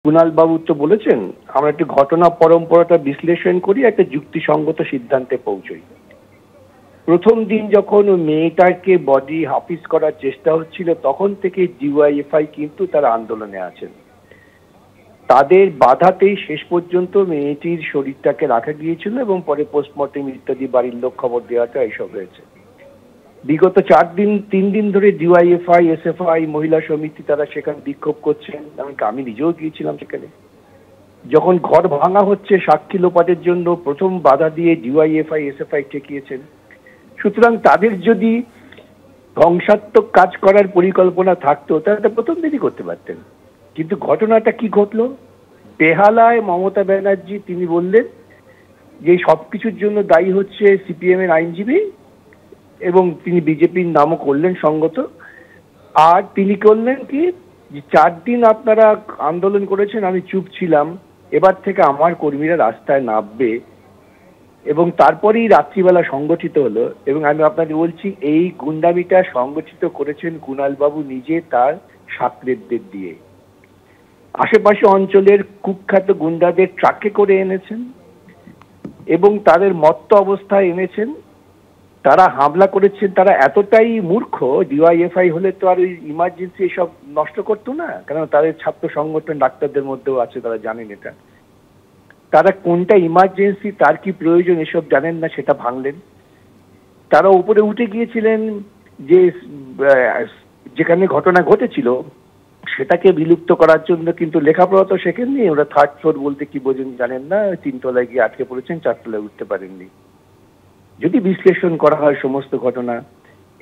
কুণাল বাবু তো বলেছেন আমরা একটি ঘটনা পরম্পরাটা বিশ্লেষণ করি, একটা যুক্তিসঙ্গত সিদ্ধান্তে পৌঁছই। প্রথম দিন যখন ওই মেয়েটাকে বডি হাফিজ করার চেষ্টা হচ্ছিল তখন থেকে ডিওয়াইএফআই কিন্তু তারা আন্দোলনে আছেন। তাদের বাধাতেই শেষ পর্যন্ত মেয়েটির শরীরটাকে রাখা গিয়েছিল এবং পরে পোস্টমর্টেম ইত্যাদি বাড়ির লোক খবর দেওয়াটা এইসব হয়েছে। বিগত 3 দিন ধরে ডিওয়াইএফআই, এসএফআই, মহিলা সমিতি তারা সেখানে বিক্ষোভ করছেন। আমি নিজেও গিয়েছিলাম সেখানে। যখন ঘর ভাঙা হচ্ছে সাক্ষী লোপাটের জন্য প্রথম বাধা দিয়ে ডিওয়াইএফআই, এসএফআই ঠেকিয়েছেন। সুতরাং তাদের যদি ধ্বংসাত্মক কাজ করার পরিকল্পনা থাকতো তাহলে প্রথম দিনই করতে পারতেন। কিন্তু ঘটনাটা কি ঘটলো? বেহালায় মমতা ব্যানার্জি তিনি বললেন যে সবকিছুর জন্য দায়ী হচ্ছে সিপিএম এর আইনজীবী এবং তিনি বিজেপির নামও করলেন সঙ্গত। আর তিনি করলেন কি, যে 4 দিন আপনারা আন্দোলন করেছেন, আমি চুপ ছিলাম, এবার থেকে আমার কর্মীরা রাস্তায় নামবে। এবং তারপরেই রাত্রিবেলা সংগঠিত হলো। এবং আমি আপনাকে বলছি এই গুন্ডামিটা সংগঠিত করেছেন কুণাল বাবু নিজে তার সাকরেদদের দিয়ে। আশেপাশে অঞ্চলের কুখ্যাত গুন্ডাদের ট্রাকে করে এনেছেন এবং তাদের মত্ত অবস্থায় এনেছেন। তারা হামলা করেছেন। তারা এতটাই মূর্খ, ডিওয়াইএফআই হলে তো আর ওই ইমার্জেন্সি এসব নষ্ট করতো না, কারণ তাদের ছাত্র সংগঠন ডাক্তারদের মধ্যেও আছে, তারা জানেন এটা। তারা কোনটা ইমার্জেন্সি, তার কি প্রয়োজন এসব জানেন না, সেটা ভাঙলেন। তারা উপরে উঠে গিয়েছিলেন যে যেখানে ঘটনা ঘটেছিল সেটাকে বিলুপ্ত করার জন্য, কিন্তু লেখাপড়া তো শেখেননি। ওরা 3rd ফ্লোর বলতে কি বোঝেন জানেন না, 3 তলায় গিয়ে আটকে পড়েছেন, 4 তলায় উঠতে পারেননি। যদি বিশ্লেষণ করা হয় সমস্ত ঘটনা,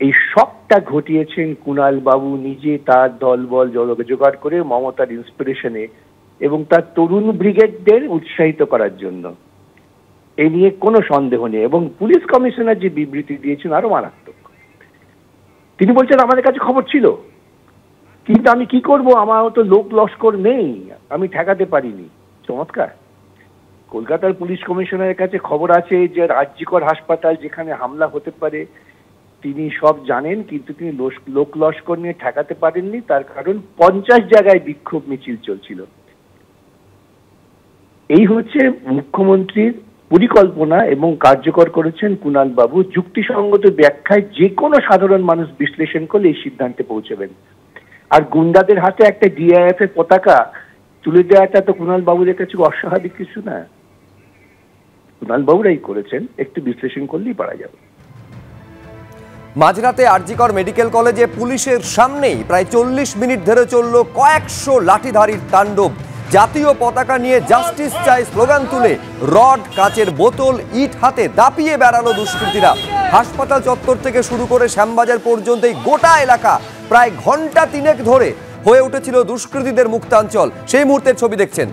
এই সবটা ঘটিয়েছেন কুণাল বাবু নিজে, তার দলবল জোগাড় করে মমতার ইন্সপিরেশনে এবং তার তরুণ ব্রিগেডদের উৎসাহিত করার জন্য। এই নিয়ে কোনো সন্দেহ নেই। এবং পুলিশ কমিশনার যে বিবৃতি দিয়েছেন আরো মারাত্মক। তিনি বলছেন আমাদের কাছে খবর ছিল, কিন্তু আমি কি করব, আমার তো লোক লস্কর নেই, আমি ঠেকাতে পারিনি। চমৎকার। কলকাতার পুলিশ কমিশনারের কাছে খবর আছে যে রাজ্যিকর হাসপাতাল যেখানে হামলা হতে পারে তিনি সব জানেন, কিন্তু তিনি লোক লস্কর নিয়ে ঠেকাতে পারেননি। তার কারণ 50 জায়গায় বিক্ষোভ মিছিল চলছিল। এই হচ্ছে মুখ্যমন্ত্রীর পরিকল্পনা এবং কার্যকর করেছেন কুণাল বাবু। যুক্তিসঙ্গত ব্যাখ্যায় যে কোনো সাধারণ মানুষ বিশ্লেষণ করলে এই সিদ্ধান্তে পৌঁছবেন। আর গুন্ডাদের হাতে একটা ডিআইএফ এর পতাকা তুলে দেওয়াটা তো কুণাল বাবুদের কাছে অস্বাভাবিক কিছু না। কুণাল বাবুরাই করেছেন, একটু বিশ্লেষণ করলেই পারা যাবে। মাঝরাতে আরজিকর মেডিকেল কলেজে পুলিশের সামনেই প্রায় 40 মিনিট ধরে চলল কয়েকশো লাঠিধারীর তাণ্ডব। জাতীয় পতাকা নিয়ে জাস্টিস চাই স্লোগান তুলে রড, কাচের বোতল, ইট হাতে দাপিয়ে বেড়ালো দুষ্কৃতীরা। হাসপাতাল চত্বর থেকে শুরু করে শ্যামবাজার পর্যন্ত এই গোটা এলাকা প্রায় ঘন্টা 3 ধরে হয়ে উঠেছিল দুষ্কৃতীদের মুক্তাঞ্চল। সেই মুহূর্তের ছবি দেখছেন।